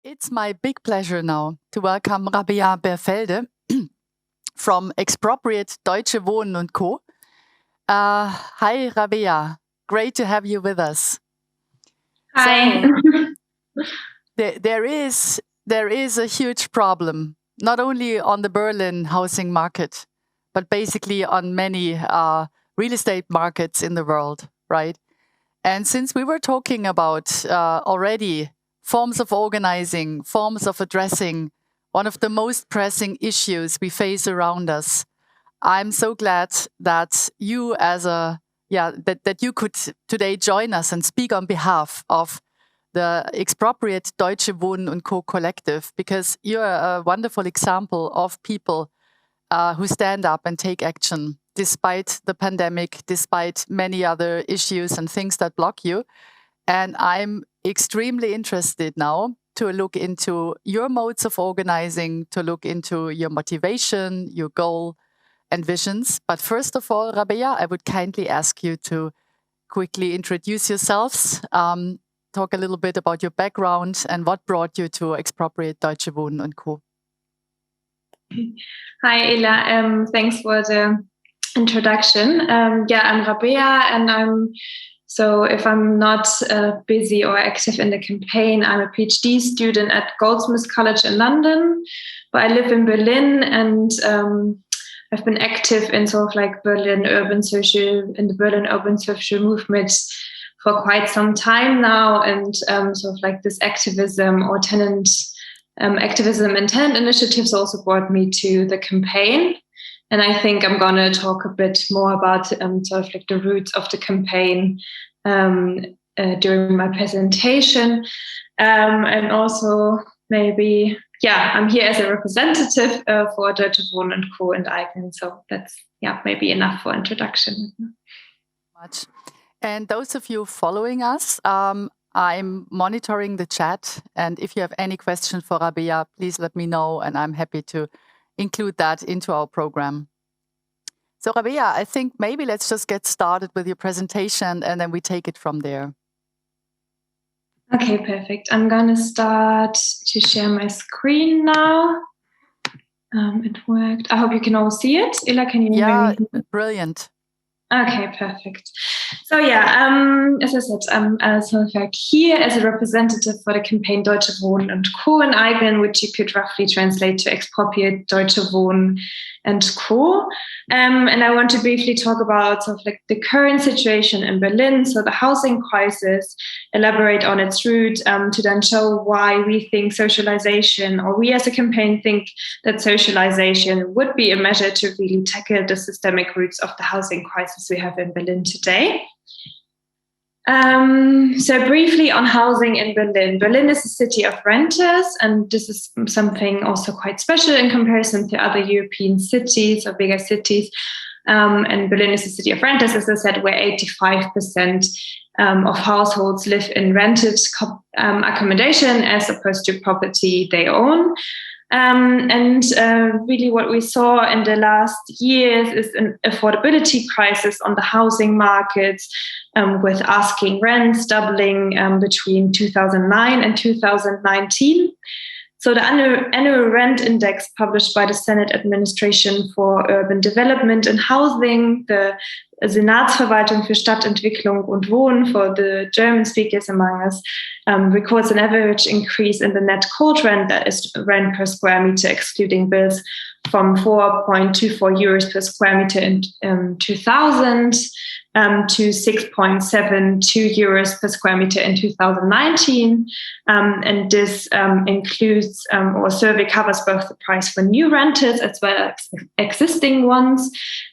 It's my big pleasure now to welcome Rabea Berfelde from Expropriate Deutsche Wohnen Co. Hi, Rabea. Great to have you with us. Hi. So, there is a huge problem, not only on the Berlin housing market, but basically on many real estate markets in the world, right? And since we were talking about already forms of organizing, forms of addressing one of the most pressing issues we face around us, I'm so glad that you that you could today join us and speak on behalf of the Expropriate Deutsche Wohnen Co. collective, because you're a wonderful example of people who stand up and take action despite the pandemic, despite many other issues and things that block you. And I'm extremely interested now to look into your modes of organizing, to look into your motivation, your goal and visions. But first of all, Rabea, I would kindly ask you to quickly introduce yourselves, talk a little bit about your background and what brought you to Expropriate Deutsche Wohnen Co. Hi, Ela. Thanks for the introduction. I'm Rabea, and if I'm not busy or active in the campaign, I'm a PhD student at Goldsmiths College in London, but I live in Berlin, and I've been active in the Berlin urban social movement for quite some time now, and this activism or tenant activism and tenant initiatives also brought me to the campaign. And I think I'm going to talk a bit more about the roots of the campaign during my presentation. And also maybe, I'm here as a representative for Deutsche Wohnen Co. and Eigen. So that's, maybe enough for introduction. Much. And those of you following us, I'm monitoring the chat. And if you have any question for Rabea, please let me know. And I'm happy to include that into our program. So Rabea, I think maybe let's just get started with your presentation and then we take it from there. Okay, perfect. I'm going to start to share my screen now. It worked. I hope you can all see it. Ella, can you hear me? Brilliant. Okay, perfect. So as I said, I'm here as a representative for the campaign Deutsche Wohnen Co. and Eigen, which you could roughly translate to Expropriate Deutsche Wohnen Co. And I want to briefly talk about the current situation in Berlin, so the housing crisis, elaborate on its root, to then show why we think socialization, or we as a campaign think that socialization would be a measure to really tackle the systemic roots of the housing crisis we have in Berlin today. So briefly on housing in Berlin. Berlin is a city of renters, and this is something also quite special in comparison to other European cities or bigger cities. And Berlin is a city of renters, as I said, where 85% of households live in rented accommodation as opposed to property they own. Really what we saw in the last years is an affordability crisis on the housing markets, with asking rents doubling between 2009 and 2019. So the annual rent index published by the Senate Administration for Urban Development and Housing, the Senatsverwaltung für Stadtentwicklung und Wohnen for the German speakers among us, records an average increase in the net cold rent, that is rent per square meter excluding bills, from 4.24 euros per square meter in 2000 to 6.72 euros per square meter in 2019. And this includes or survey covers both the price for new renters as well as existing ones.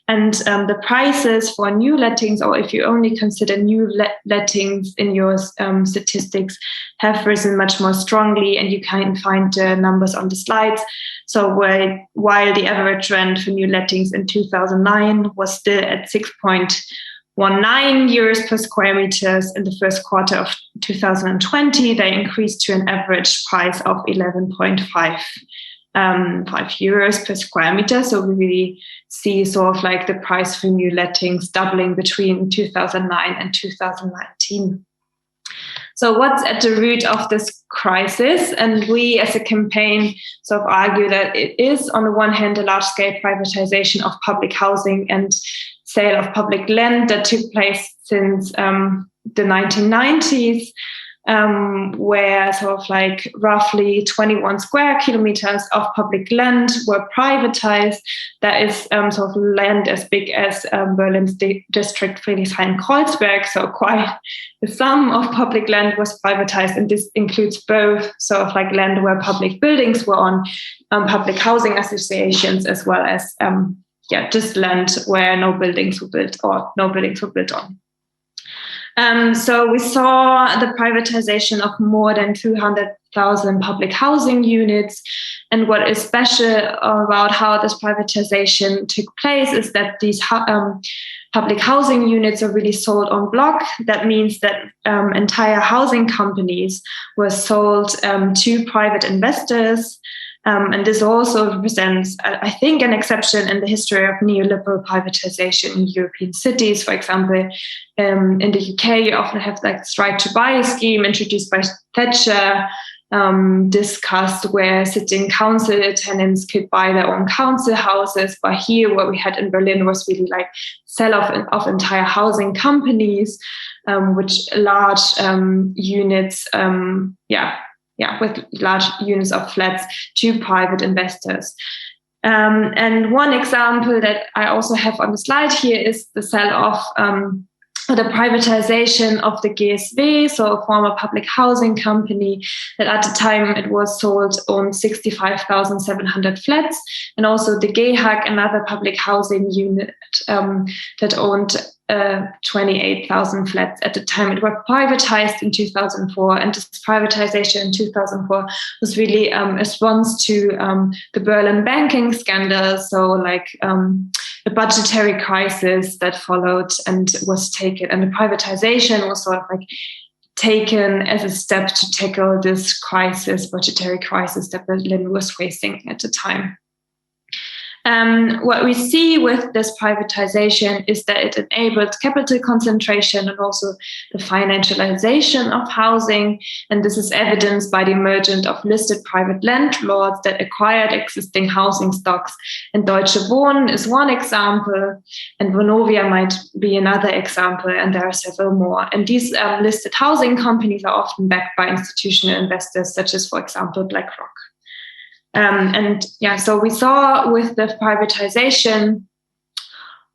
And the prices for new lettings, or if you only consider new lettings in your statistics, have risen much more strongly, and you can find the numbers on the slides. So while the average rent for new lettings in 2009 was still at 6.19 euros per square meters, in the first quarter of 2020, they increased to an average price of 11.5 euros per square meter. So we really see the price for new lettings doubling between 2009 and 2019. So what's at the root of this crisis. And we as a campaign sort of argue that it is, on the one hand, a large-scale privatization of public housing and sale of public land that took place since the 1990s, where sort of like roughly 21 square kilometers of public land were privatized. That is sort of land as big as Berlin's district Friedrichshain-Kreuzberg. So quite the sum of public land was privatized. And this includes both sort of like land where public buildings were on, public housing associations, as well as just land where no buildings were built or no buildings were built on. So we saw the privatization of more than 200,000 public housing units. And what is special about how this privatization took place is that these public housing units are really sold en bloc. That means that entire housing companies were sold to private investors. And this also represents, I think, an exception in the history of neoliberal privatization in European cities. For example, in the UK, you often have like this right to buy scheme introduced by Thatcher, discussed, where sitting council tenants could buy their own council houses. But here, what we had in Berlin was really like sell-off of entire housing companies, which large units, with large units of flats to private investors. And one example that I also have on the slide here is the sell-off, the privatization of the GSW, so a former public housing company that at the time it was sold, owned 65,700 flats, and also the GEHAG, another public housing unit that owned 28,000 flats. At the time it was privatized in 2004, and this privatization in 2004 was really a response to the Berlin banking scandal. So like a budgetary crisis that followed and was taken, and the privatization was sort of like taken as a step to tackle this budgetary crisis that Berlin was facing at the time. What we see with this privatization is that it enabled capital concentration and also the financialization of housing. And this is evidenced by the emergence of listed private landlords that acquired existing housing stocks. And Deutsche Wohnen is one example, and Vonovia might be another example, and there are several more. And these listed housing companies are often backed by institutional investors, such as, for example, BlackRock. So we saw with the privatization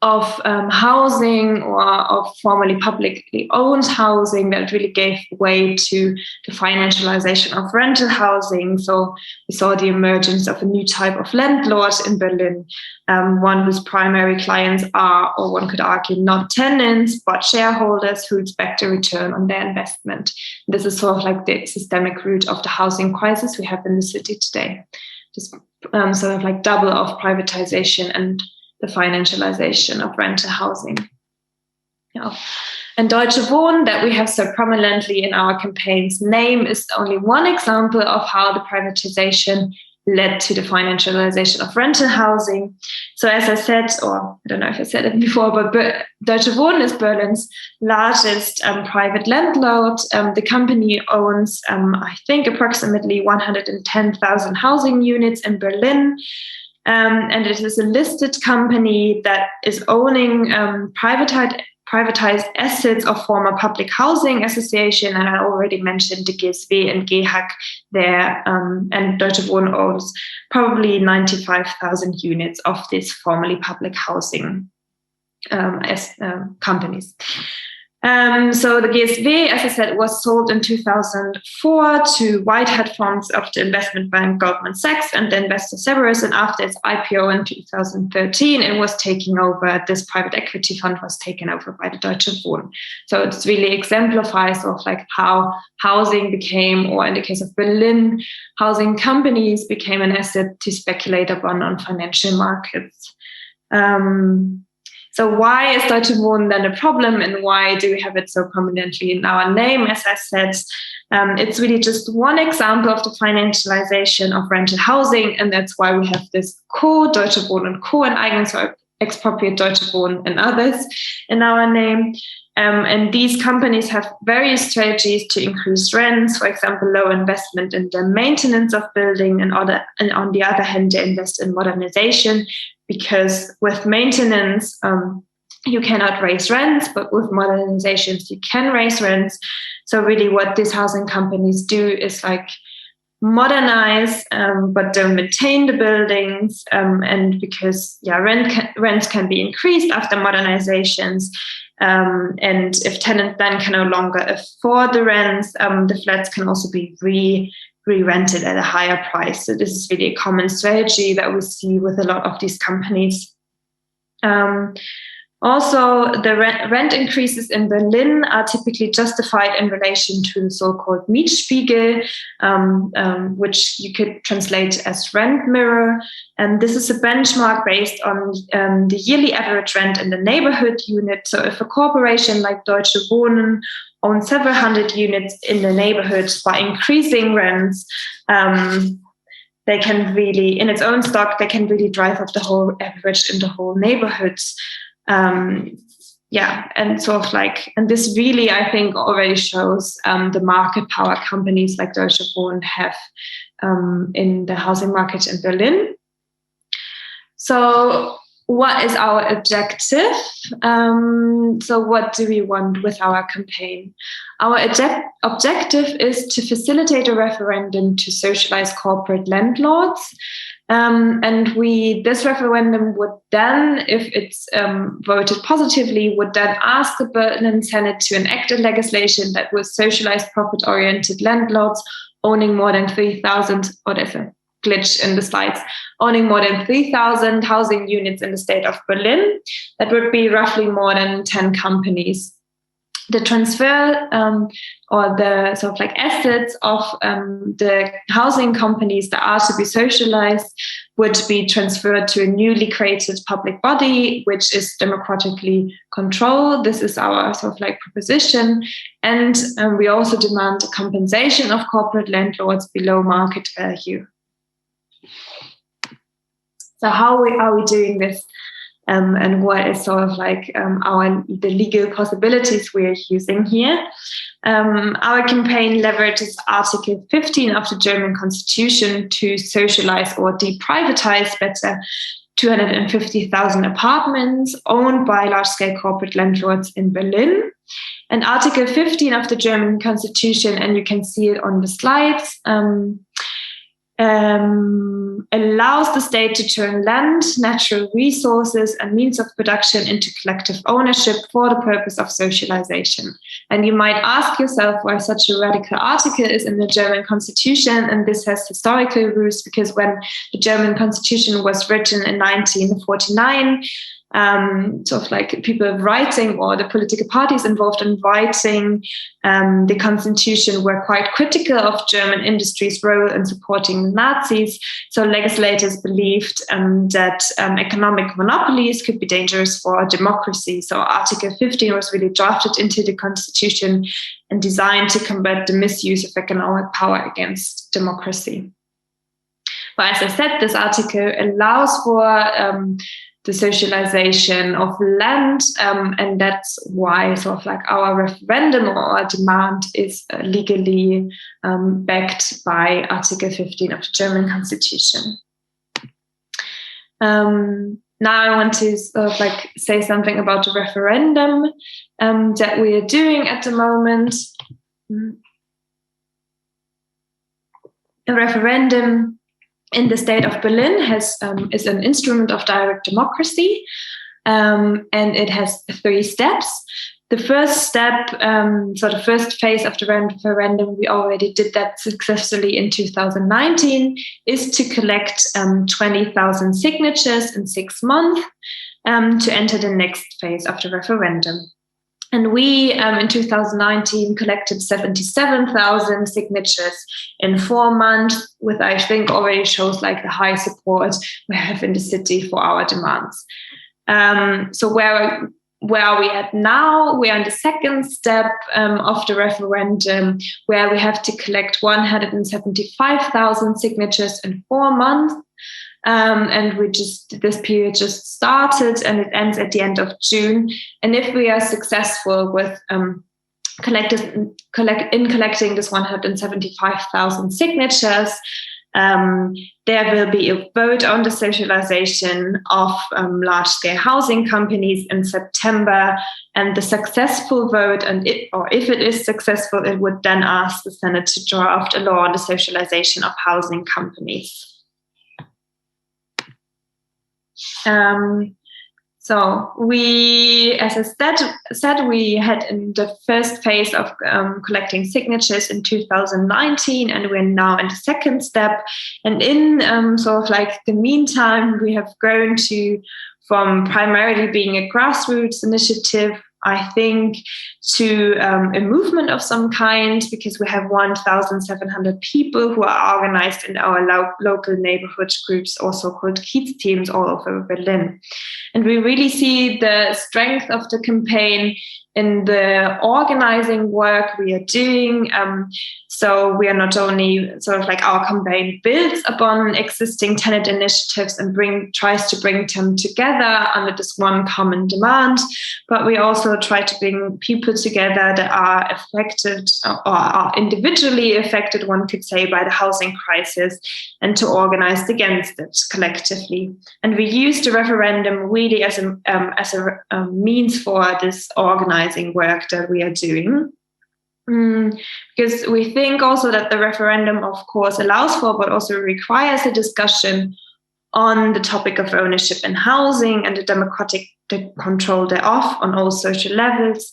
of housing, or of formerly publicly owned housing, that really gave way to the financialization of rental housing. So we saw the emergence of a new type of landlord in Berlin, one whose primary clients are, or one could argue, not tenants, but shareholders who expect a return on their investment. This is sort of like the systemic root of the housing crisis we have in the city today. Just sort of like double of privatization and the financialization of rental housing. Yeah. And Deutsche Wohnen, that we have so prominently in our campaign's name, is only one example of how the privatization led to the financialization of rental housing. So as I said, or I don't know if I said it before, but Deutsche Wohnen is Berlin's largest private landlord. The company owns, I think, approximately 110,000 housing units in Berlin. And it is a listed company that is owning privatized assets of former public housing association. And I already mentioned the GSW and GEHAG there, and Deutsche Wohnen owns probably 95,000 units of this formerly public housing companies. So the GSW, as I said, was sold in 2004 to white hat funds of the investment bank Goldman Sachs and the investor Severus. And after its IPO in 2013, it was taken over. This private equity fund was taken over by the Deutsche Wohnen. So it really exemplifies of like how housing became, or in the case of Berlin, housing companies became an asset to speculate upon on financial markets. So why is Deutsche Wohnen then a problem, and why do we have it so prominently in our name? As I said, it's really just one example of the financialization of rental housing, and that's why we have this Co, Deutsche Wohnen Co, an Expropriate Deutsche Wohnen and others in our name. And these companies have various strategies to increase rents, for example, low investment in the maintenance of building, and on the other hand, they invest in modernization, because with maintenance, you cannot raise rents, but with modernizations, you can raise rents. So really what these housing companies do is like modernize, but don't maintain the buildings. And because rents can be increased after modernizations. And if tenants then can no longer afford the rents, the flats can also be re-rented at a higher price. So this is really a common strategy that we see with a lot of these companies. Also, the rent increases in Berlin are typically justified in relation to the so-called Mietspiegel, which you could translate as rent mirror. And this is a benchmark based on the yearly average rent in the neighborhood unit. So if a corporation like Deutsche Wohnen owns several hundred units in the neighborhood, by increasing rents, they can really, in its own stock, they can really drive up the whole average in the whole neighborhoods. And sort of like, and this really, I think, already shows the market power companies like Deutsche Wohnen have in the housing market in Berlin. So what is our objective? So what do we want with our campaign? Our objective is to facilitate a referendum to socialize corporate landlords. And this referendum would then, if it's voted positively, would then ask the Berlin Senate to enact a legislation that will socialize profit-oriented landlords owning more than 3,000, or there's a glitch in the slides, owning more than 3,000 housing units in the state of Berlin. That would be roughly more than 10 companies. The transfer or the sort of like assets of the housing companies that are to be socialized would be transferred to a newly created public body, which is democratically controlled. This is our sort of like proposition. And we also demand a compensation of corporate landlords below market value. So how are we doing this? And what is sort of like the legal possibilities we're using here. Our campaign leverages Article 15 of the German Constitution to socialize or deprivatize better 250,000 apartments owned by large-scale corporate landlords in Berlin. And Article 15 of the German Constitution, and you can see it on the slides, allows the state to turn land, natural resources, and means of production into collective ownership for the purpose of socialization. And you might ask yourself why such a radical article is in the German Constitution, and this has historical roots, because when the German Constitution was written in 1949, sort of like people writing, or the political parties involved in writing the Constitution, were quite critical of German industry's role in supporting the Nazis. So legislators believed that economic monopolies could be dangerous for democracy. So Article 15 was really drafted into the Constitution and designed to combat the misuse of economic power against democracy. But as I said, this article allows for the socialization of land, and that's why sort of like our referendum or our demand is legally backed by Article 15 of the German Constitution. Now I want to sort of like say something about the referendum that we are doing at the moment. A referendum in the state of Berlin is an instrument of direct democracy, and it has 3 steps. The first step, so the first phase of the referendum, we already did that successfully in 2019, is to collect 20,000 signatures in 6 months to enter the next phase of the referendum. And we, in 2019, collected 77,000 signatures in 4 months, which I think already shows like the high support we have in the city for our demands. So where where are we at now? We are in the second step of the referendum, where we have to collect 175,000 signatures in 4 months. And this period just started, and it ends at the end of June. And if we are successful with collecting this 175,000 signatures, there will be a vote on the socialization of large-scale housing companies in September, and the successful vote, if it is successful, it would then ask the Senate to draft a law on the socialization of housing companies. So we, as I said, we had in the first phase of collecting signatures in 2019, and we're now in the second step. And in sort of like the meantime, we have grown from primarily being a grassroots initiative, I think, to a movement of some kind, because we have 1,700 people who are organized in our local neighborhood groups, also called Kiez teams, all over Berlin. And we really see the strength of the campaign in the organizing work we are doing. So we are not only sort of like our campaign builds upon existing tenant initiatives and tries to bring them together under this one common demand, but we also try to bring people together that are affected or are individually affected, one could say, by the housing crisis, and to organize against it collectively. And we use the referendum really as a means for this organizing work that we are doing. Because we think also that the referendum, of course, allows for, but also requires a discussion on the topic of ownership in housing and the democratic control thereof on all social levels.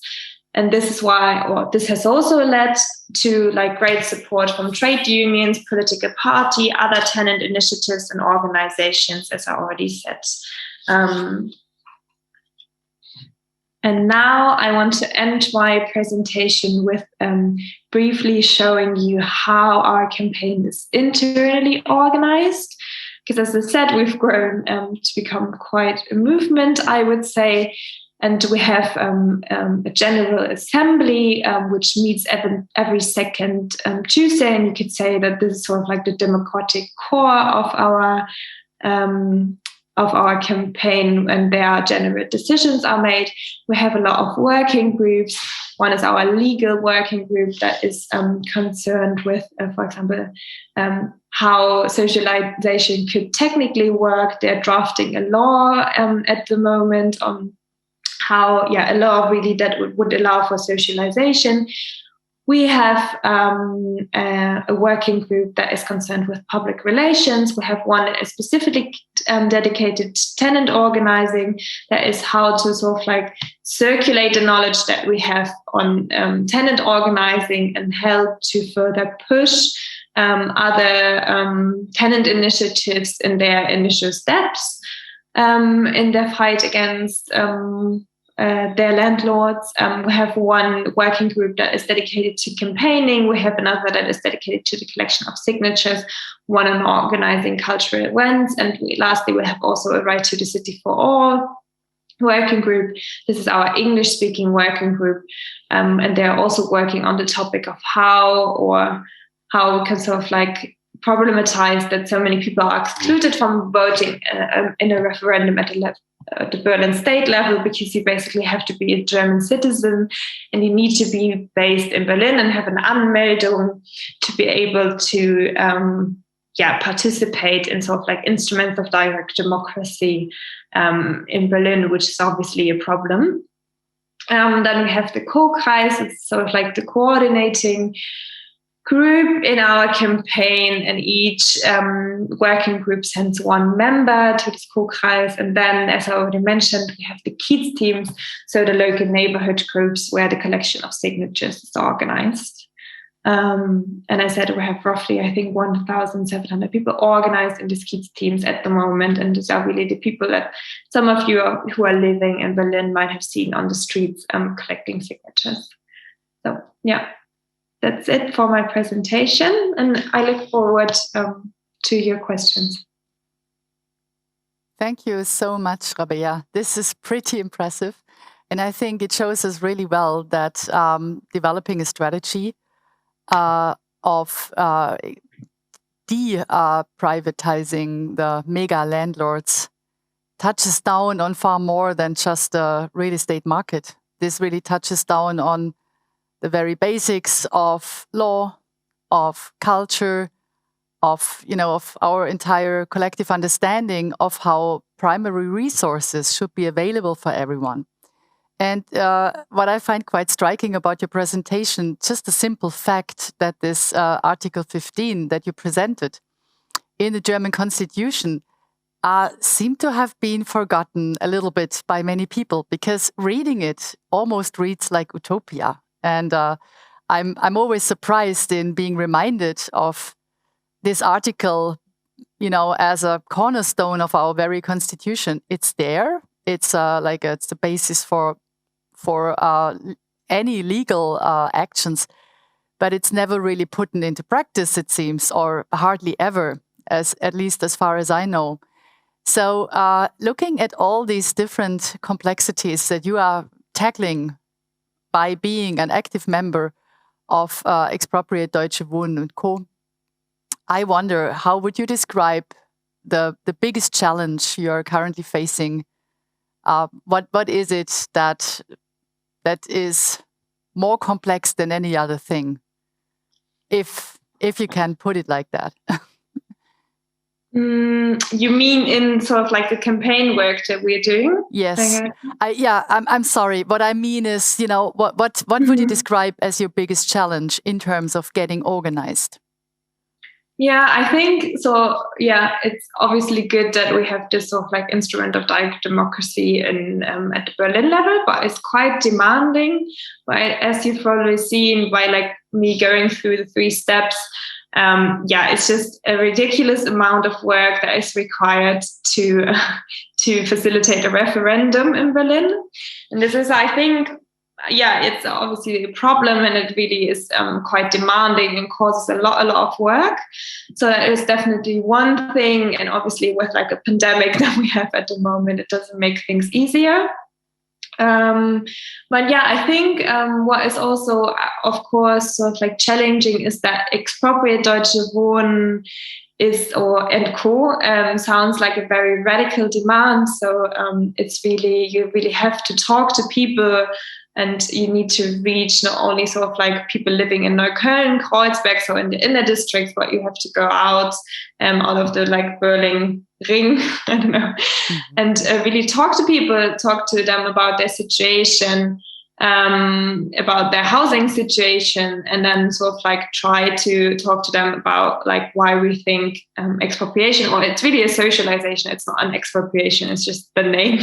And this is why, or this has also led to like great support from trade unions, political party, other tenant initiatives and organizations, as I already said. And now I want to end my presentation with briefly showing you how our campaign is internally organized. Because as I said, we've grown to become quite a movement, I would say. And we have a general assembly, which meets every second Tuesday. And you could say that this is sort of like the democratic core of our campaign, and there general decisions are made. We have a lot of working groups. One is our legal working group that is concerned with, for example, how socialization could technically work. They're drafting a law at the moment on how, a law really that would allow for socialization. We have a working group that is concerned with public relations. We have one that is specifically dedicated to tenant organizing. That is how to sort of like circulate the knowledge that we have on tenant organizing and help to further push other tenant initiatives in their initial steps in their fight against their landlords. We have one working group that is dedicated to campaigning. We have another that is dedicated to the collection of signatures, one on organizing cultural events. And lastly, we have also a Right to the City for All working group. This is our English-speaking working group. And they're also working on the topic of how we can sort of like problematize that so many people are excluded from voting in a referendum at the Berlin state level, because you basically have to be a German citizen and you need to be based in Berlin and have an Anmeldung to be able to participate in sort of like instruments of direct democracy in Berlin, which is obviously a problem. Then we have the Co-Kreis. It's sort of like the coordinating group in our campaign, and each working group sends one member to this Co-Kreis. And then, as I already mentioned, we have the Kiez teams, so the local neighborhood groups where the collection of signatures is organized. And I said we have roughly, I think, 1,700 people organized in these Kiez teams at the moment. And these are really the people that some of you who are living in Berlin might have seen on the streets collecting signatures. So, that's it for my presentation, and I look forward to your questions. Thank you so much, Rabea. This is pretty impressive. And I think it shows us really well that developing a strategy of de-privatizing the mega landlords touches down on far more than just the real estate market. This really touches down on the very basics of law, of culture, of our entire collective understanding of how primary resources should be available for everyone. And what I find quite striking about your presentation, just the simple fact that this Article 15 that you presented in the German Constitution seemed to have been forgotten a little bit by many people, because reading it almost reads like utopia. And I'm always surprised in being reminded of this article, as a cornerstone of our very constitution. It's there. It's it's the basis for any legal actions, but it's never really put into practice, it seems, or hardly ever, at least as far as I know. So looking at all these different complexities that you are tackling by being an active member of Expropriate Deutsche Wohnen Co, I wonder, how would you describe the biggest challenge you are currently facing? What is it that is more complex than any other thing, if you can put it like that? You mean in sort of like the campaign work that we're doing? Yes. I'm sorry. What I mean is, what would you describe as your biggest challenge in terms of getting organized? Yeah, I think so. Yeah, it's obviously good that we have this sort of like instrument of direct democracy at the Berlin level, but it's quite demanding. Right, as you've probably seen by like me going through the 3 steps. It's just a ridiculous amount of work that is required to facilitate a referendum in Berlin, and this is, I think, it's obviously a problem, and it really is quite demanding and causes a lot of work. So that is definitely one thing. And obviously with like a pandemic that we have at the moment, it doesn't make things easier. I think what is also, of course, sort of like challenging is that Expropriate Deutsche Wohnen Co sounds like a very radical demand. So it's really, you really have to talk to people, and you need to reach not only sort of like people living in Neukölln, Kreuzberg, so in the inner districts, but you have to go out of the like Berlin ring, I don't know, and really talk to people, talk to them about their situation, about their housing situation, and then sort of like try to talk to them about like why we think expropriation, or it's really a socialization, it's not an expropriation, it's just the name,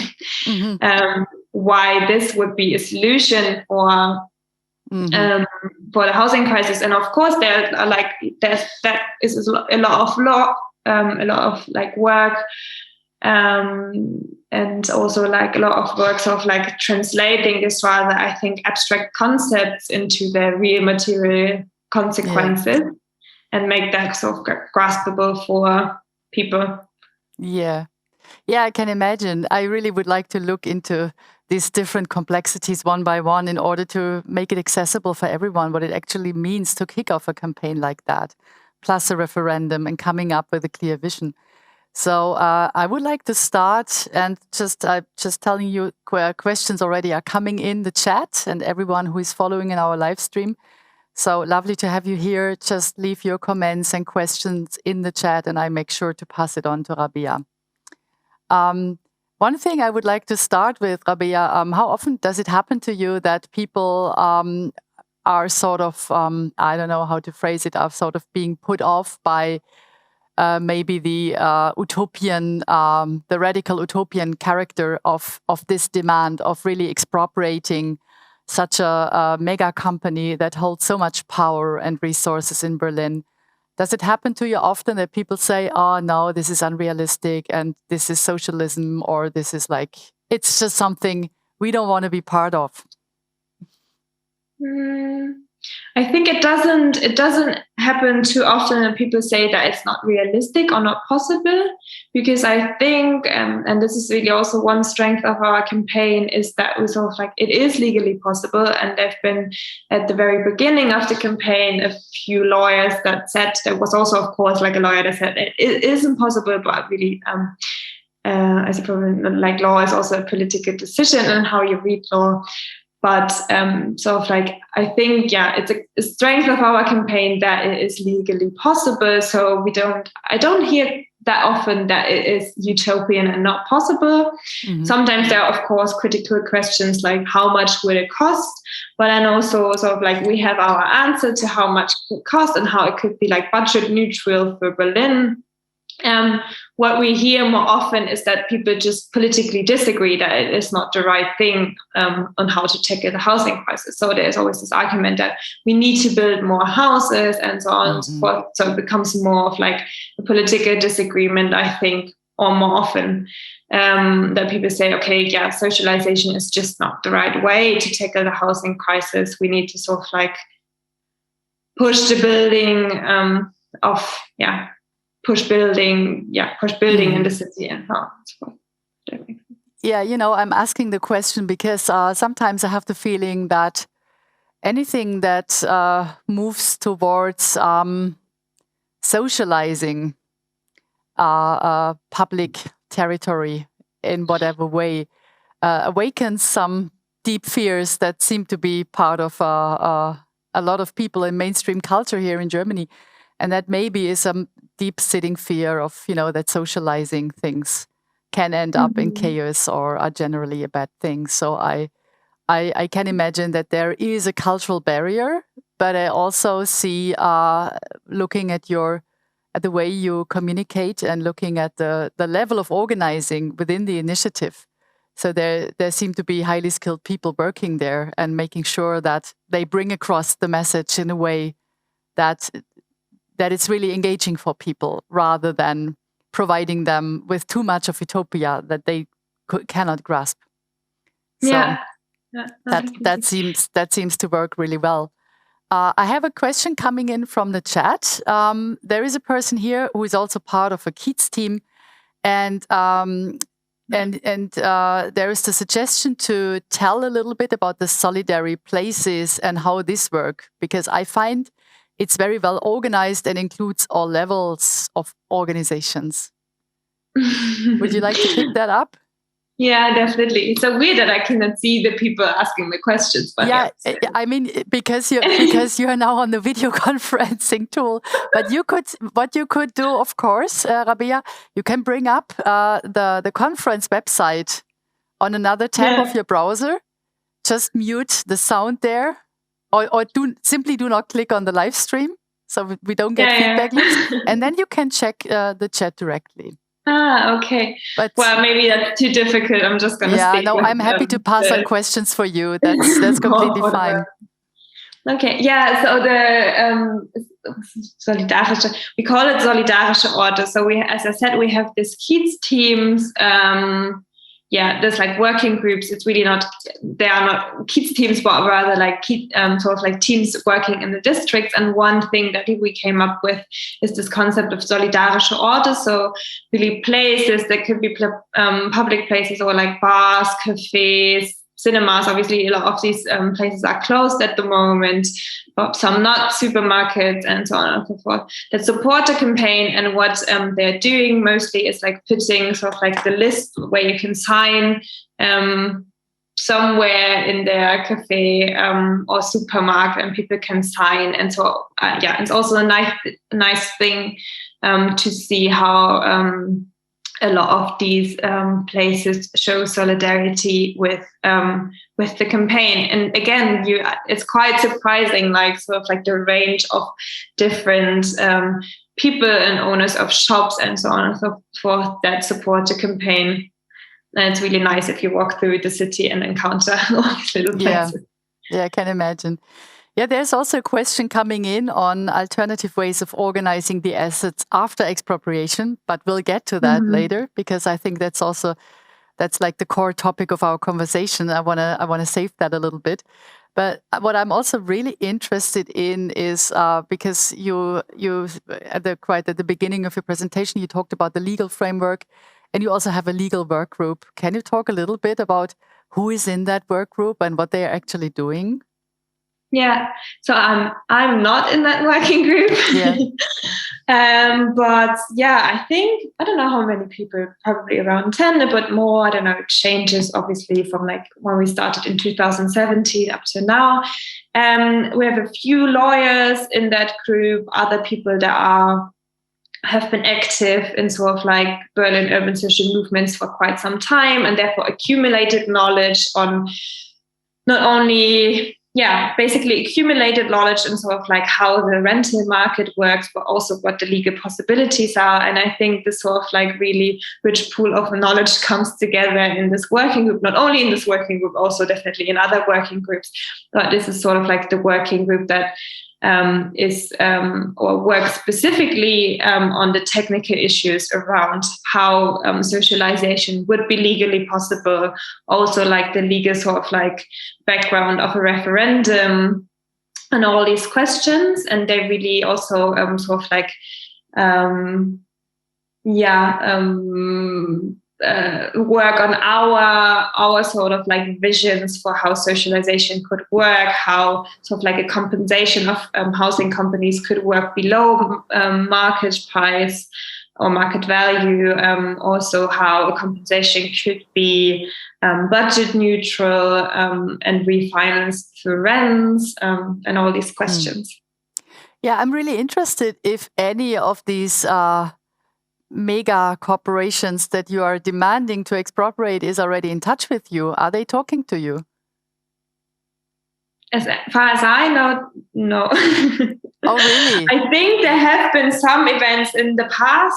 why this would be a solution for the housing crisis. And of course there's a lot of like work, and also like a lot of work sort of like translating this rather, I think, abstract concepts into their real material consequences, and make that sort of graspable for people. Yeah, I can imagine. I really would like to look into these different complexities one by one in order to make it accessible for everyone, what it actually means to kick off a campaign like that, plus a referendum, and coming up with a clear vision. So I would like to start, and just telling you, questions already are coming in the chat, and everyone who is following in our live stream. So lovely to have you here. Just leave your comments and questions in the chat, and I make sure to pass it on to Rabea. One thing I would like to start with, Rabea, how often does it happen to you that people are sort of, I don't know how to phrase it, are sort of being put off by maybe the the radical utopian character of this demand of really expropriating such a mega company that holds so much power and resources in Berlin? Does it happen to you often that people say, oh no, this is unrealistic, and this is socialism, or this is like, it's just something we don't want to be part of? I think it doesn't happen too often, and people say that it's not realistic or not possible. Because I think, and this is really also one strength of our campaign, is that we sort of like, it is legally possible. And there've been at the very beginning of the campaign a few lawyers that said, there was also, of course, like a lawyer that said it isn't possible, but really, I suppose, like, law is also a political decision and how you read law. But sort of like, I think, it's a strength of our campaign that it is legally possible. So I don't hear that often that it is utopian and not possible. Mm-hmm. Sometimes there are, of course, critical questions like how much will it cost? But then also sort of like we have our answer to how much it could cost and how it could be like budget neutral for Berlin. What we hear more often is that people just politically disagree that it is not the right thing on how to tackle the housing crisis. So there's always this argument that we need to build more houses and so on and so forth. So it becomes more of like a political disagreement, I think, or more often that people say, okay, socialization is just not the right way to tackle the housing crisis. We need to sort of like push the building push building in the city and how. Yeah, I'm asking the question because sometimes I have the feeling that anything that moves towards socializing public territory in whatever way awakens some deep fears that seem to be part of a lot of people in mainstream culture here in Germany. And that maybe is a deep-sitting fear of, that socializing things can end up in chaos or are generally a bad thing. So I can imagine that there is a cultural barrier, but I also see, looking at the way you communicate and looking at the level of organizing within the initiative. So there seem to be highly skilled people working there and making sure that they bring across the message in a way that it's really engaging for people rather than providing them with too much of utopia that they cannot grasp. So that seems to work really well. I have a question coming in from the chat. There is a person here who is also part of a Kiez team, and there is the suggestion to tell a little bit about the solidary places and how this work, because I find it's very well organized and includes all levels of organizations. Would you like to pick that up? Yeah, definitely. It's so weird that I cannot see the people asking the questions. But I mean, because you are now on the video conferencing tool. But what you could do, of course, Rabea, you can bring up the conference website on another tab of your browser. Just mute the sound there. Or simply do not click on the live stream so we don't get feedback loops. And then you can check the chat directly. Okay. But maybe that's too difficult. I'm just going to speak. No, I'm happy to pass on questions for you. That's completely fine. Okay. Yeah. So the solidarische, we call it solidarische Orte. So as I said, we have these Kiez teams. There's like working groups. It's really they are not Kiez teams, but rather like sort of like teams working in the districts. And one thing that we came up with is this concept of solidarische Orte. So really places that could be public places or like bars, cafes, cinemas. Obviously, a lot of these places are closed at the moment, but some not, supermarkets and so on and so forth, that support the campaign. And what they're doing mostly is like putting sort of like the list where you can sign somewhere in their cafe or supermarket, and people can sign. And so, it's also a nice thing to see how a lot of these places show solidarity with the campaign. And again, it's quite surprising, like sort of like the range of different people and owners of shops and so on and so forth that support the campaign. And it's really nice if you walk through the city and encounter all these little places. Yeah, I can imagine. Yeah, there's also a question coming in on alternative ways of organizing the assets after expropriation, but we'll get to that later, because I think that's like the core topic of our conversation. I want to save that a little bit. But what I'm also really interested in is because you quite at the beginning of your presentation, you talked about the legal framework, and you also have a legal work group. Can you talk a little bit about who is in that work group and what they are actually doing? Yeah, so I'm not in that working group. Yeah. But yeah, I don't know how many people, probably around 10, but more. I don't know. It changes obviously from like when we started in 2017 up to now. We have a few lawyers in that group, other people that have been active in sort of like Berlin urban social movements for quite some time, and therefore accumulated knowledge on not only basically accumulated knowledge in sort of like how the rental market works, but also what the legal possibilities are. And I think this sort of like really rich pool of knowledge comes together in this working group, not only in this working group, also definitely in other working groups. But this is sort of like the working group that or works specifically on the technical issues around how socialization would be legally possible. Also, like the legal sort of like background of a referendum and all these questions. And they really also sort of like work on our sort of like visions for how socialization could work, how sort of like a compensation of housing companies could work below market price or market value. Also how a compensation could be budget neutral and refinanced through rents and all these questions. Yeah, I'm really interested if any of these mega corporations that you are demanding to expropriate is already in touch with you. Are they talking to you? As far as I know, no. Oh, really? I think there have been some events in the past,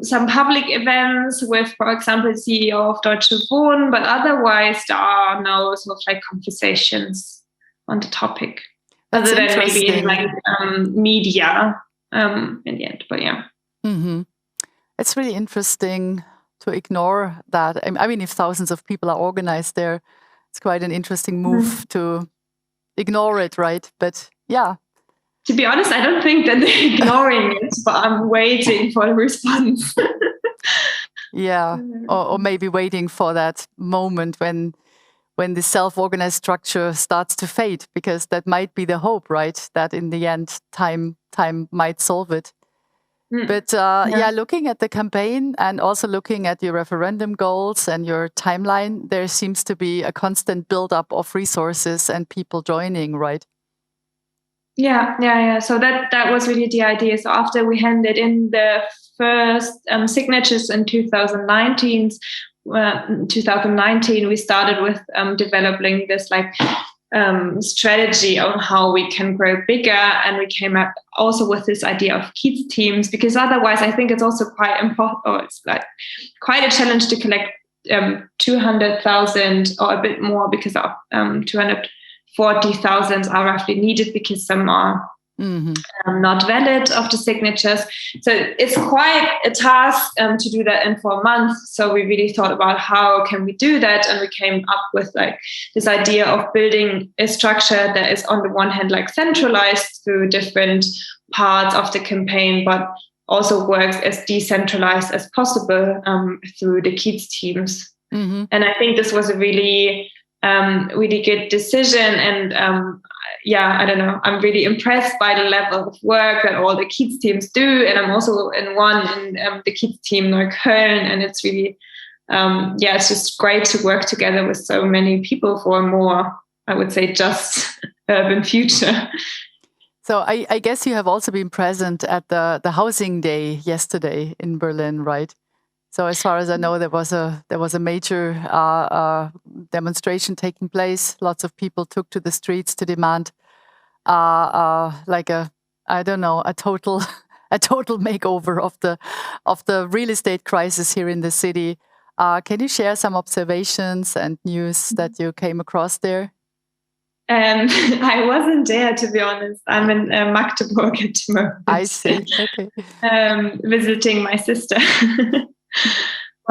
some public events with, for example, the CEO of Deutsche Wohnen, but otherwise there are no sort of like conversations on the topic. That's other than maybe in like media in the end, but yeah. Mm-hmm. It's really interesting to ignore that. I mean, if thousands of people are organized there, it's quite an interesting move to ignore it, right? But yeah. To be honest, I don't think that they're ignoring it, but I'm waiting for a response. Yeah, or maybe waiting for that moment when the self-organized structure starts to fade, because that might be the hope, right? That in the end, time might solve it. But looking at the campaign and also looking at your referendum goals and your timeline, there seems to be a constant buildup of resources and people joining, right? Yeah. So that was really the idea. So after we handed in the first signatures in 2019, we started with developing this like strategy on how we can grow bigger, and we came up also with this idea of kids teams, because otherwise I think it's also quite important, or it's like quite a challenge to collect 200,000 or a bit more, because 240,000 are roughly needed, because some are not valid of the signatures. So it's quite a task to do that in 4 months. So we really thought about how can we do that, and we came up with like this idea of building a structure that is on the one hand like centralized through different parts of the campaign, but also works as decentralized as possible through the kids teams. And I think this was a really good decision, and I don't know, I'm really impressed by the level of work that all the kids teams do, and I'm also in the kids team Neukölln, and it's really it's just great to work together with so many people for a more, I would say, just urban future. So I guess you have also been present at the housing day yesterday in Berlin, right? So as far as I know, there was a major demonstration taking place. Lots of people took to the streets to demand a total makeover of the real estate crisis here in the city. Can you share some observations and news that you came across there? I wasn't there, to be honest. I'm in Magdeburg at the moment. I see. Okay. Visiting my sister.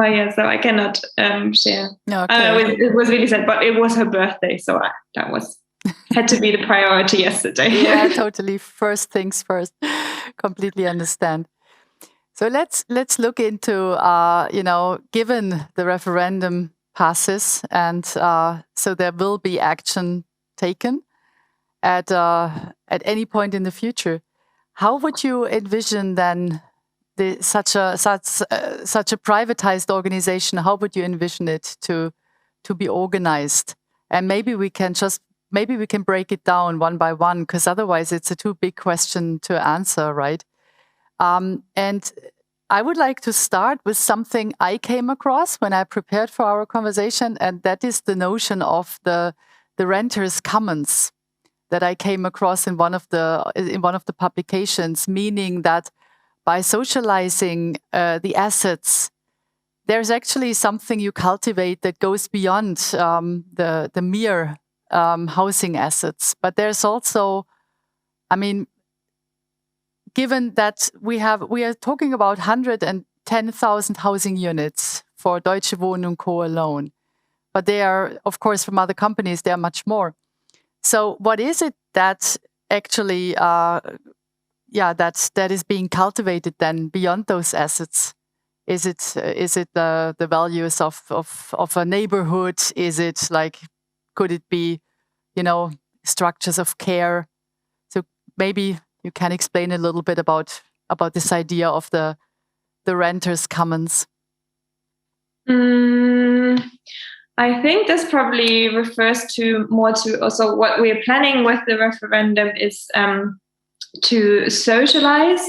Oh yeah, so I cannot share. Okay. It was really sad, but it was her birthday, so that was had to be the priority yesterday. Yeah, totally. First things first. Completely understand. So let's look into given the referendum passes, and so there will be action taken at any point in the future. How would you envision then such a privatized organization? How would you envision it to be organized? And maybe we can break it down one by one, because otherwise it's a too big question to answer, right? And I would like to start with something I came across when I prepared for our conversation, and that is the notion of the renters' commons that I came across in one of the publications, meaning that by socializing the assets, there's actually something you cultivate that goes beyond the mere housing assets. But there's also, given that we are talking about 110,000 housing units for Deutsche Wohnen Co alone, but they are, of course, from other companies, they are much more. So what is it that actually, that is being cultivated then beyond those assets? Is it the values of a neighborhood? Is it could it be, structures of care? So maybe you can explain a little bit about this idea of the renters' commons. I think this probably refers more to also what we're planning with the referendum is to socialize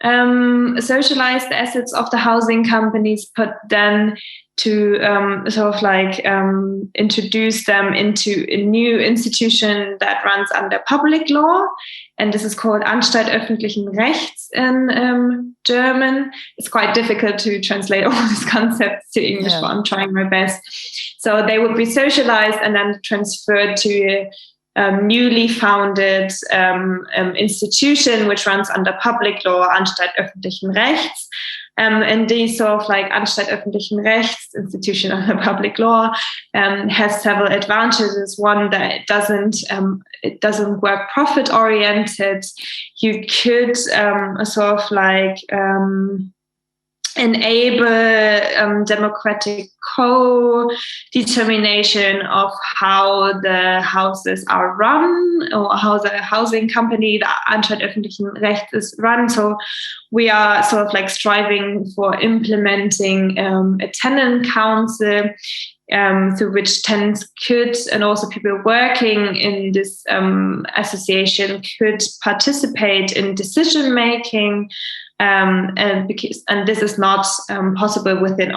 the assets of the housing companies, but then to introduce them into a new institution that runs under public law. And this is called Anstalt öffentlichen Rechts in German. It's quite difficult to translate all these concepts to English, but I'm trying my best. So they would be socialized and then transferred to a newly founded institution which runs under public law, Anstalt öffentlichen Rechts. And these Anstalt öffentlichen Rechts, institution under public law, has several advantages. One, that it doesn't work profit oriented. You could enable democratic co-determination of how the houses are run, or how the housing company, the Anstalt öffentlichen Rechts, is run. So we are striving for implementing a tenant council, through which tenants could, and also people working in this association, could participate in decision making. And this is not possible within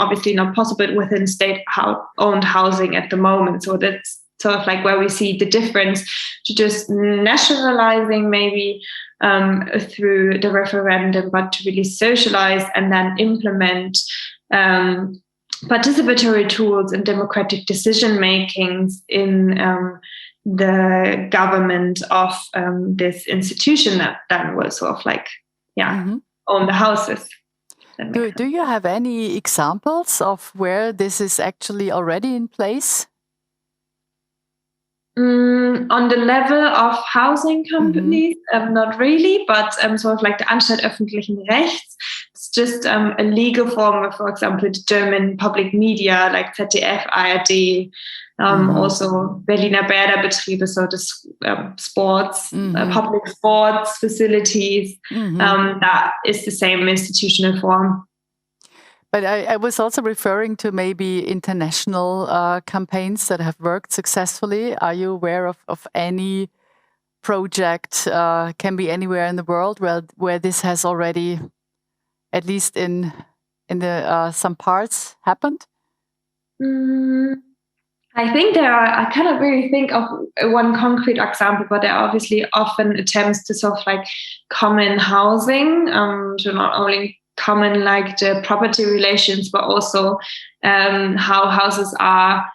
state-owned housing at the moment. So that's where we see the difference to just nationalizing maybe through the referendum, but to really socialize and then implement participatory tools and democratic decision makings in the government of this institution that then will own the houses. Do you have any examples of where this is actually already in place? On the level of housing companies, not really, but the Anstalt öffentlichen Rechts. It's just a legal form of, for example, the German public media like ZDF, ARD, also Berliner Bäderbetriebe, so the sports, public sports facilities. That is the same institutional form. But I was also referring to maybe international campaigns that have worked successfully. Are you aware of any project, can be anywhere in the world, where this has already, at least in the some parts, happened? I think I cannot really think of one concrete example, but there are obviously often attempts to common housing, to not only common the property relations, but also how houses are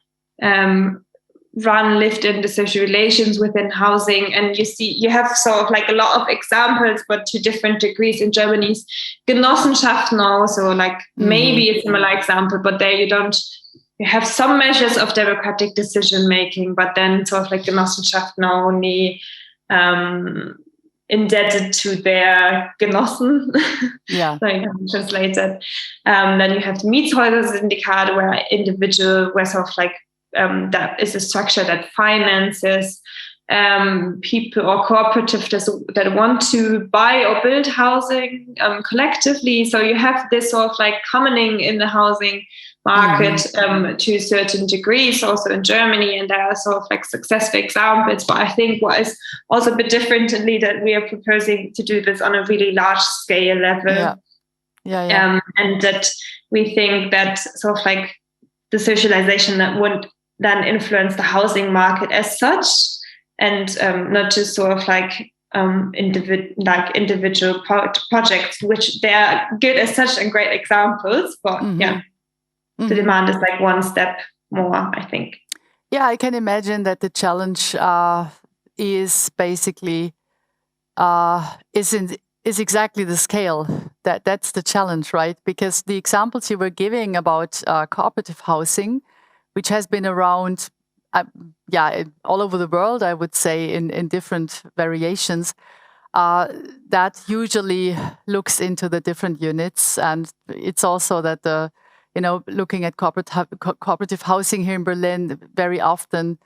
lived in the social relations within housing. And you have sort of like a lot of examples, but to different degrees. In Germany's Genossenschaften also, like maybe a similar example, but there you have some measures of democratic decision making, but then sort of like Genossenschaften are only indebted to their Genossen. Yeah. So you can translate it. Then you have the Mietshäuser-Syndikat, where sort of like that is a structure that finances people or cooperatives that want to buy or build housing collectively. So you have this sort of like commoning in the housing market to certain degrees, also in Germany, and there are sort of like successful examples. But I think what is also a bit differently that we are proposing to do this on a really large scale level. And that we think that sort of like the socialization that would then influence the housing market as such, and not just sort of like individual projects, which they are good as such and great examples. But the demand is like one step more, I think. Yeah, I can imagine that the challenge is basically is exactly the scale. That's the challenge, right? Because the examples you were giving about cooperative housing, which has been around, all over the world, I would say, in different variations, that usually looks into the different units, and it's also that looking at cooperative housing here in Berlin, very often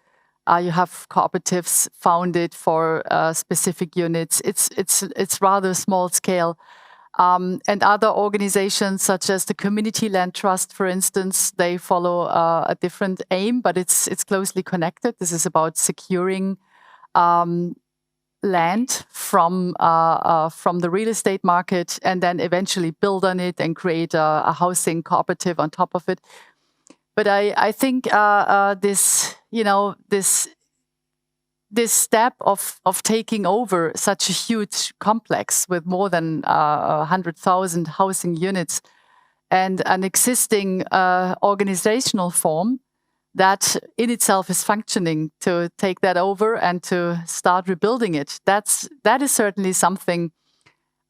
you have cooperatives founded for specific units. It's rather small scale. And other organizations such as the Community Land Trust, for instance, they follow a different aim, but it's closely connected. This is about securing land from the real estate market, and then eventually build on it and create a housing cooperative on top of it. But I think this step of taking over such a huge complex with more than 100,000 housing units and an existing organizational form that in itself is functioning, to take that over and to start rebuilding it. That is certainly something.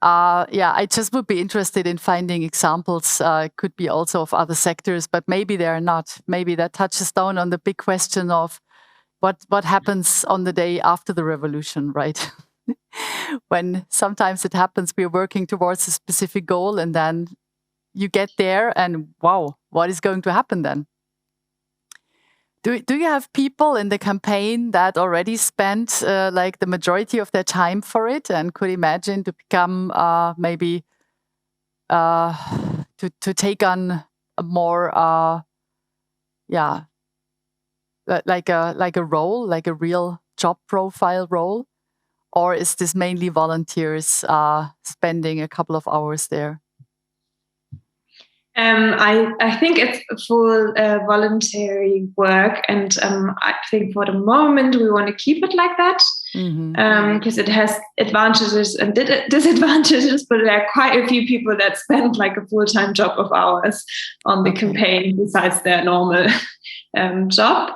I just would be interested in finding examples. Could be also of other sectors, but maybe they're not. Maybe that touches down on the big question of what happens on the day after the revolution, right? When sometimes it happens, we're working towards a specific goal, and then you get there, and wow, what is going to happen then? Do you have people in the campaign that already spent like the majority of their time for it and could imagine to become maybe to take on a more like a role, like a real job profile role, or is this mainly volunteers spending a couple of hours there? I think it's full voluntary work, and I think for the moment we want to keep it like that, because it has advantages and disadvantages, but there are quite a few people that spend like a full-time job of hours on the campaign besides their normal job.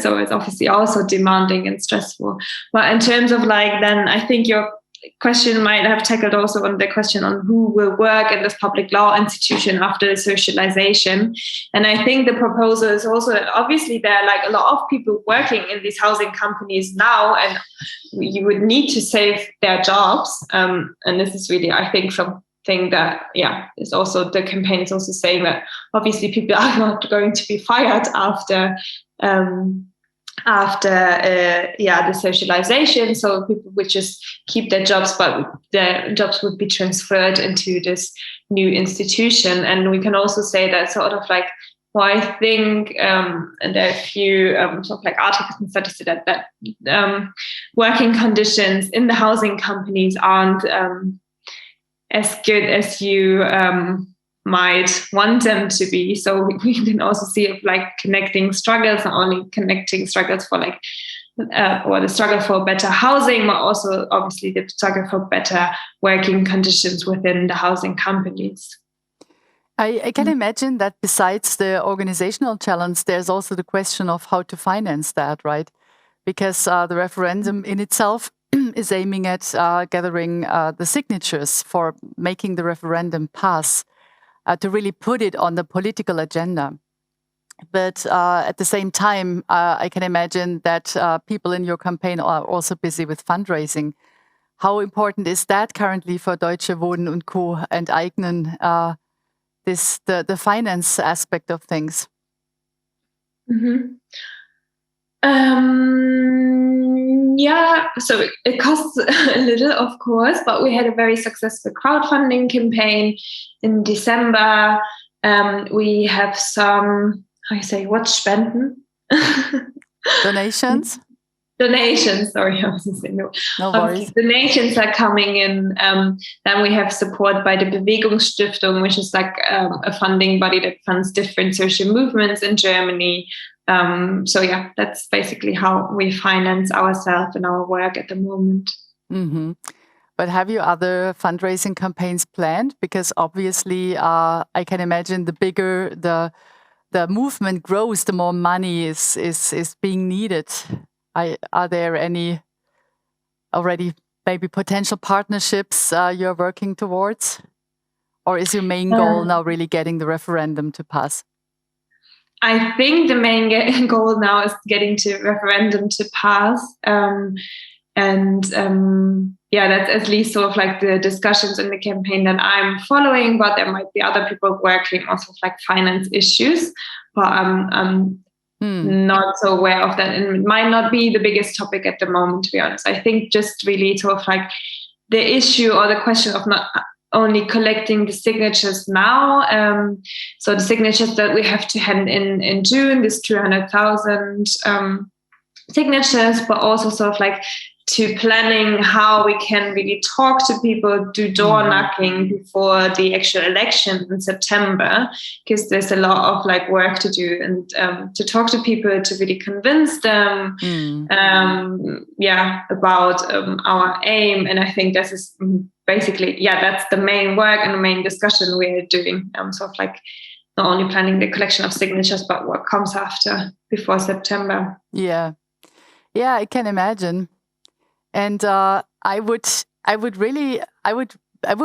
So it's obviously also demanding and stressful. But in terms of like, then I think your question might have tackled also on the question on who will work in this public law institution after the socialization. And I think the proposal is also that obviously there are like a lot of people working in these housing companies now, and you would need to save their jobs. And this is really, I think, something that, is also, the campaign is also saying that obviously people are not going to be fired after the socialization. So people would just keep their jobs, but their jobs would be transferred into this new institution. And we can also say that sort of like, well, I think, and there are a few sort of like articles and studies that working conditions in the housing companies aren't as good as you might want them to be. So we can also see of like connecting struggles, not only connecting struggles for like or the struggle for better housing, but also obviously the struggle for better working conditions within the housing companies. I can imagine that besides the organizational challenge, there's also the question of how to finance that, right? Because the referendum in itself is aiming at gathering the signatures for making the referendum pass, to really put it on the political agenda. But at the same time, I can imagine that people in your campaign are also busy with fundraising. How important is that currently for Deutsche Wohnen Co. and Eignen, the finance aspect of things? Mm-hmm. Yeah, so it costs a little, of course, but we had a very successful crowdfunding campaign in December. We have some, how you say, what spenden? Donations? Donations, sorry, I was saying no. No worries. Donations are coming in. Then we have support by the Bewegungsstiftung, which is like a funding body that funds different social movements in Germany. So yeah, that's basically how we finance ourselves and our work at the moment. Mm-hmm. But have you other fundraising campaigns planned? Because obviously, I can imagine the bigger the movement grows, the more money is being needed. Are there any already maybe potential partnerships you're working towards? Or is your main goal now really getting the referendum to pass? I think the main goal now is getting the referendum to pass. Yeah, that's at least sort of like the discussions in the campaign that I'm following, but there might be other people working also with like finance issues. But I'm not so aware of that, and it might not be the biggest topic at the moment, to be honest. I think just really sort of like the issue or the question of not only collecting the signatures now. So the signatures that we have to hand in June, this 200,000 signatures, but also sort of like to planning how we can really talk to people, do door knocking before the actual election in September, because there's a lot of like work to do and to talk to people, to really convince them about our aim. And I think this is basically, that's the main work and the main discussion we're doing. Sort of like not only planning the collection of signatures, but what comes after, before September. Yeah, I can imagine. And I would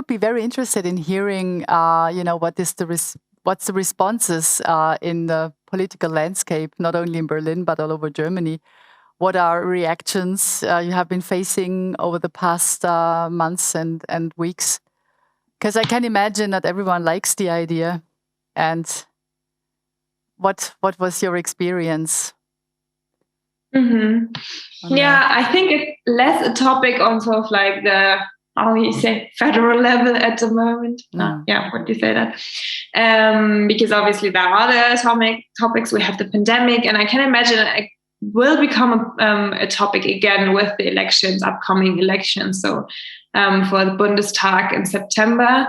be very interested in hearing, what's the responses in the political landscape, not only in Berlin but all over Germany. What are reactions you have been facing over the past months and weeks? Because I can imagine that everyone likes the idea. And what was your experience? Mm-hmm. Yeah, I think it's less a topic on sort of like the, how you say, federal level at the moment. What do you say that? Because obviously there are other topics. We have the pandemic, and I can imagine it will become a topic again with the upcoming elections. So for the Bundestag in September.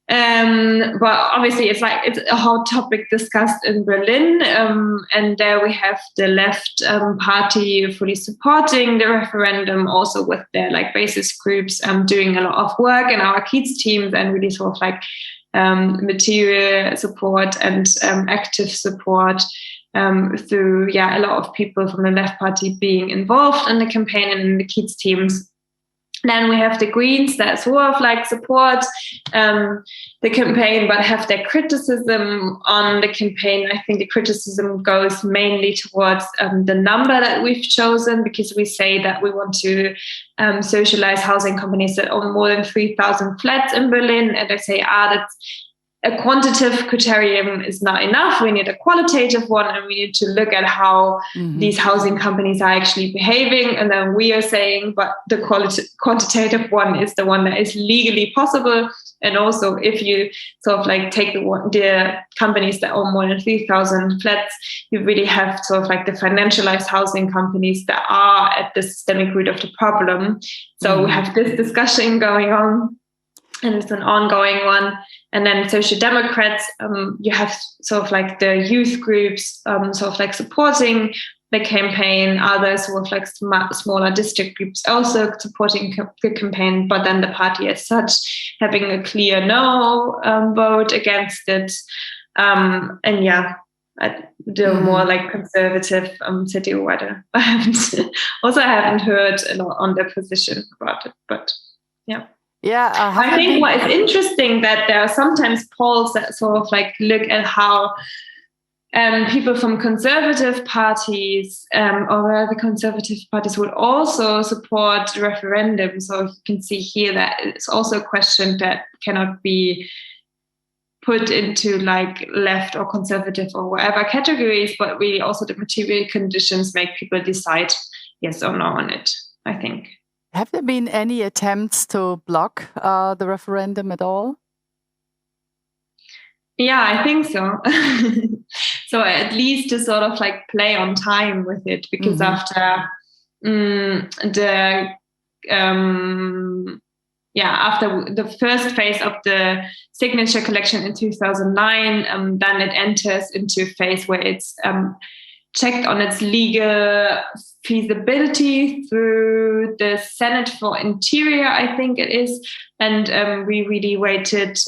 But obviously it's a hot topic discussed in Berlin, and there we have the left party fully supporting the referendum, also with their like basis groups doing a lot of work in our kids teams, and really sort of like material support and active support through a lot of people from the left party being involved in the campaign and in the kids teams. Then we have the Greens that sort of like support the campaign, but have their criticism on the campaign. I think the criticism goes mainly towards the number that we've chosen, because we say that we want to socialize housing companies that own more than 3,000 flats in Berlin. And they say, that's a quantitative criterion is not enough. We need a qualitative one, and we need to look at how these housing companies are actually behaving. And then we are saying, but the quantitative one is the one that is legally possible. And also, if you sort of like take the companies that own more than 3,000 flats, you really have sort of like the financialized housing companies that are at the systemic root of the problem. So we have this discussion going on, and it's an ongoing one. And then Social Democrats, you have sort of like the youth groups sort of like supporting the campaign. Others were like smaller district groups also supporting the campaign, but then the party as such having a clear no vote against it. And yeah, the more like conservative CDU, I haven't heard a lot on their position about it, but yeah. Yeah, I think what is interesting that there are sometimes polls that sort of like look at how people from conservative parties or where the conservative parties would also support referendum. So you can see here that it's also a question that cannot be put into like left or conservative or whatever categories, but really also the material conditions make people decide yes or no on it, I think. Have there been any attempts to block the referendum at all? Yeah, I think so. So at least to sort of like play on time with it, because after after the first phase of the signature collection in 2009, then it enters into a phase where it's checked on its legal feasibility through the Senate for Interior, I think it is. And we really waited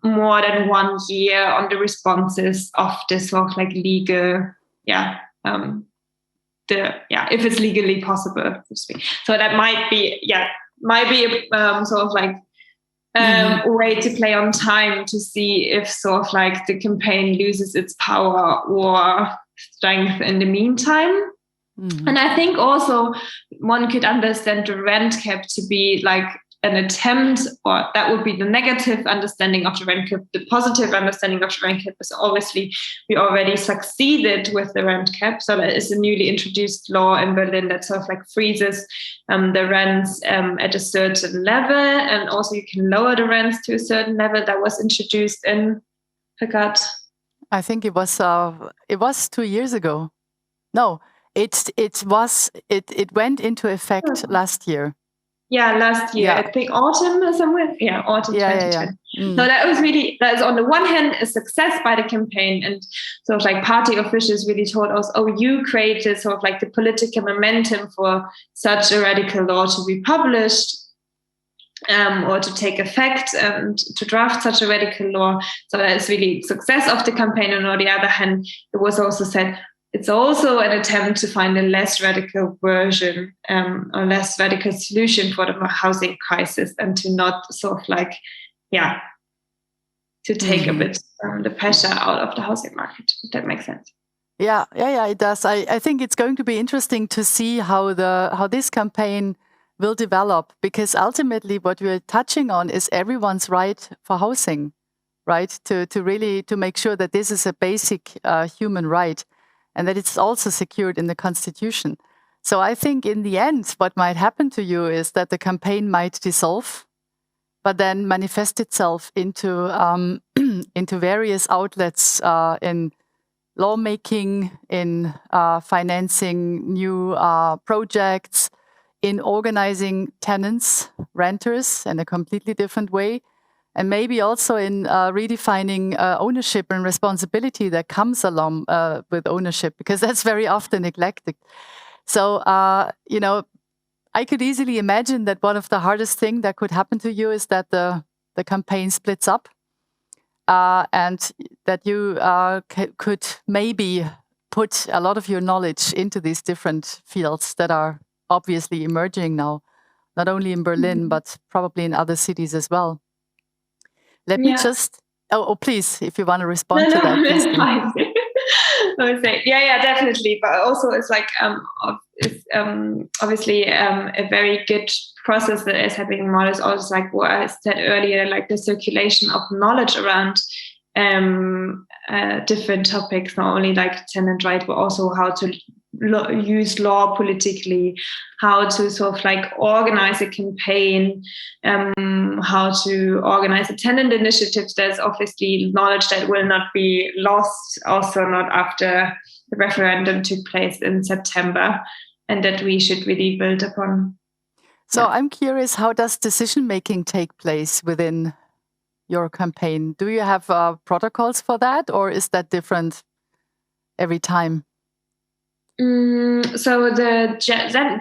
more than 1 year on the responses of this sort of like legal, if it's legally possible to speak. So that might be sort of like a way to play on time to see if sort of like the campaign loses its power or strength in the meantime. And I think also one could understand the rent cap to be like an attempt, or that would be the negative understanding of the rent cap. The positive understanding of the rent cap is obviously we already succeeded with the rent cap. So that is a newly introduced law in Berlin that sort of like freezes the rents at a certain level, and also you can lower the rents to a certain level. That was introduced in, I think it was 2 years ago. No, it went into effect last year. Yeah, last year. I think autumn or somewhere. Yeah, autumn 2020. So that is on the one hand a success by the campaign, and sort of like party officials really told us, oh, you created sort of like the political momentum for such a radical law to be published. Or to take effect and to draft such a radical law. So that is really success of the campaign. And on the other hand, it was also said it's also an attempt to find a less radical version or less radical solution for the housing crisis, and to not sort of like, to take a bit the pressure out of the housing market, if that makes sense. Yeah, it does. I think it's going to be interesting to see how this campaign will develop, because ultimately what we're touching on is everyone's right for housing, right? To really make sure that this is a basic human right, and that it's also secured in the Constitution. So I think in the end, what might happen to you is that the campaign might dissolve, but then manifest itself into various outlets in lawmaking, in financing new projects, in organizing tenants, renters in a completely different way, and maybe also in redefining ownership and responsibility that comes along with ownership, because that's very often neglected. So, I could easily imagine that one of the hardest things that could happen to you is that the campaign splits up, and that you could maybe put a lot of your knowledge into these different fields that are obviously emerging now, not only in Berlin, but probably in other cities as well. Let me just, please, if you want to respond to that. Please. I would say, definitely. But also it's like, obviously a very good process that is happening more is also like what I said earlier, like the circulation of knowledge around different topics, not only like tenant right, but also how to use law politically, how to sort of like organize a campaign, how to organize a tenant initiative. There's obviously knowledge that will not be lost, also not after the referendum took place in September, and that we should really build upon. So I'm curious, how does decision-making take place within your campaign? Do you have protocols for that, or is that different every time? So the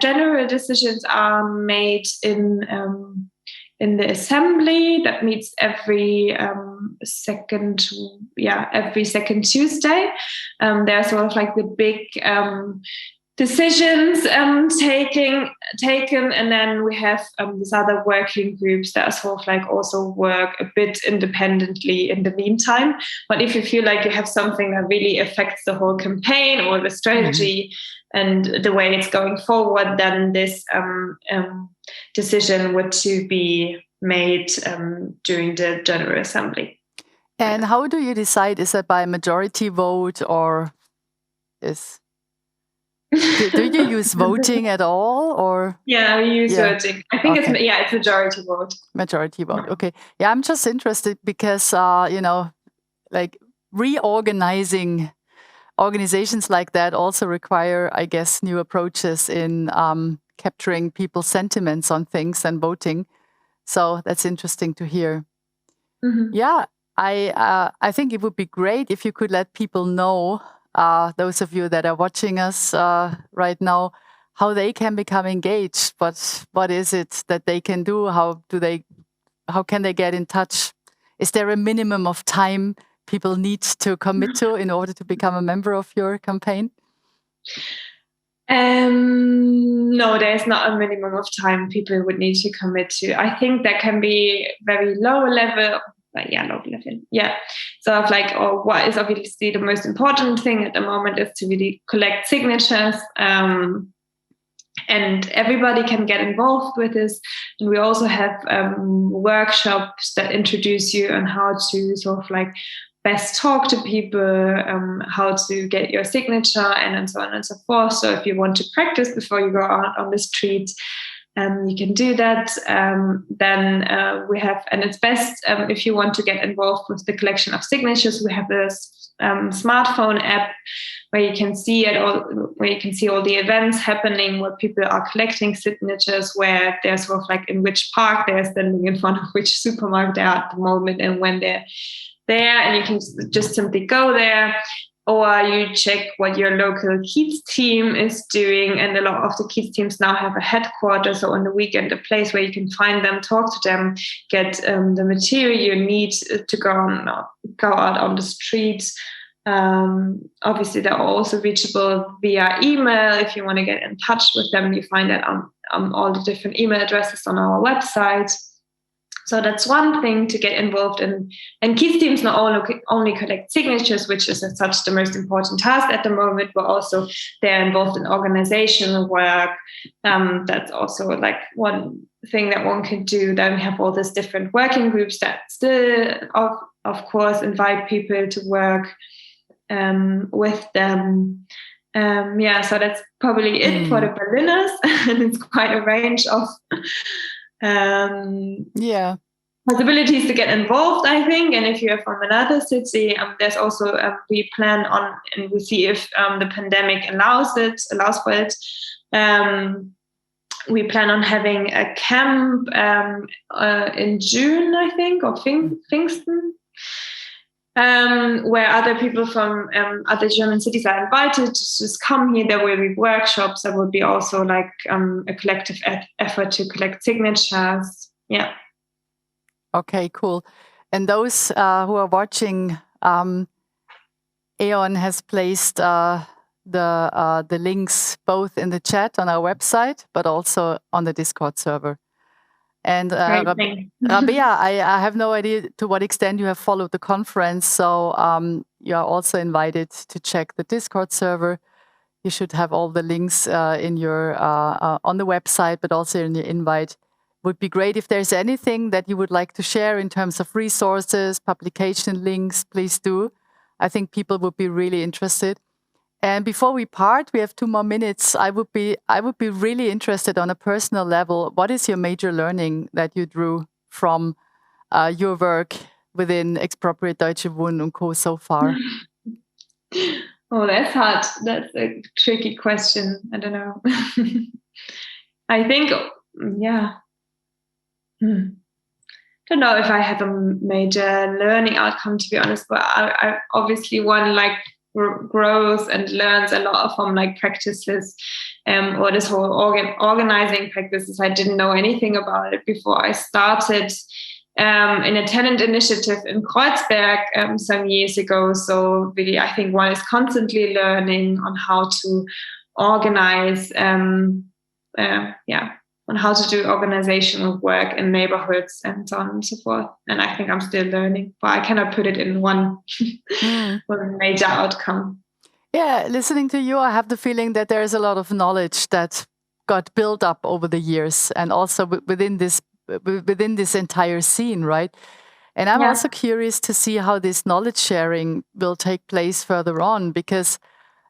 general decisions are made in the assembly that meets every second Tuesday. There's sort of like the big decisions taken, and then we have these other working groups that sort of like also work a bit independently in the meantime. But if you feel like you have something that really affects the whole campaign or the strategy and the way it's going forward, then this decision would to be made during the General Assembly. And how do you decide? Is it by majority vote or is... Do you use voting at all, or? Yeah, we use voting. I think it's majority vote. Majority vote. Okay. Yeah, I'm just interested because like reorganizing organizations like that also require, I guess, new approaches in capturing people's sentiments on things and voting. So that's interesting to hear. Mm-hmm. Yeah, I think it would be great if you could let people know, those of you that are watching us right now, how they can become engaged. But what is it that they can do? How can they get in touch? Is there a minimum of time people need to commit to in order to become a member of your campaign? No, there's not a minimum of time people would need to commit to. I think that can be very low level. Low level. Yeah. So what is obviously the most important thing at the moment is to really collect signatures. And everybody can get involved with this. And we also have workshops that introduce you on how to sort of like best talk to people, how to get your signature, and so on and so forth. So if you want to practice before you go out on the street, you can do that. Then we have, and it's best if you want to get involved with the collection of signatures, we have this smartphone app where you can see all the events happening, where people are collecting signatures, where they're sort of like in which park they're standing in front of which supermarket they are at the moment, and when they're there, and you can just simply go there. Or you check what your local kids team is doing. And a lot of the kids teams now have a headquarters, so on the weekend, a place where you can find them, talk to them, get the material you need to go out on the streets. Obviously, they're also reachable via email. If you want to get in touch with them, you find that on all the different email addresses on our website. So that's one thing to get involved in. And kids teams not only collect signatures, which is as such the most important task at the moment, but also they're involved in organizational work. That's also like one thing that one can do. Then we have all these different working groups that still, of course, invite people to work with them. So that's probably it for the Berliners. And it's quite a range of possibilities to get involved, I think. And if you're from another city, there's also we plan on, and we see if the pandemic allows for it. We plan on having a camp in June, I think, or Pfingsten, where other people from other German cities are invited to just come here. There will be workshops. There will be also like a collective effort to collect signatures. Yeah. Okay, cool. And those who are watching, Eon has placed the links both in the chat on our website, but also on the Discord server. And Rabea, I have no idea to what extent you have followed the conference, so you are also invited to check the Discord server. You should have all the links in your on the website, but also in your invite. Would be great if there's anything that you would like to share in terms of resources, publication links, please do. I think people would be really interested. And before we part, we have 2 more minutes. I would be really interested on a personal level. What is your major learning that you drew from your work within Expropriate Deutsche Wohnen Co so far? Oh, that's hard. That's a tricky question. I don't know. I think, don't know if I have a major learning outcome, to be honest, but I obviously one, like grows and learns a lot from like practices, or this whole organizing practices. I didn't know anything about it before I started in a tenant initiative in Kreuzberg some years ago. So really, I think one is constantly learning on how to organize, on how to do organizational work in neighborhoods and so on and so forth. And I think I'm still learning, but I cannot put it in one major outcome. Yeah, listening to you, I have the feeling that there is a lot of knowledge that got built up over the years, and also within this entire scene, right? And I'm also curious to see how this knowledge sharing will take place further on, because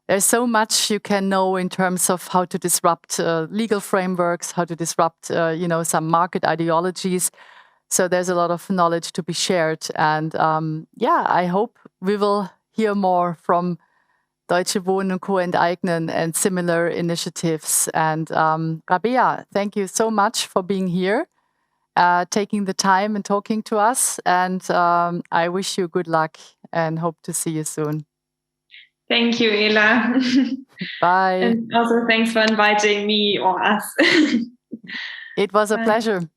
there's so much you can know in terms of how to disrupt legal frameworks, how to disrupt, some market ideologies. So there's a lot of knowledge to be shared. And I hope we will hear more from Deutsche Wohnen Co. Enteignen and similar initiatives. And Rabea, thank you so much for being here, taking the time and talking to us. And I wish you good luck and hope to see you soon. Thank you, Ela. Bye. And also thanks for inviting me or us. It was a pleasure.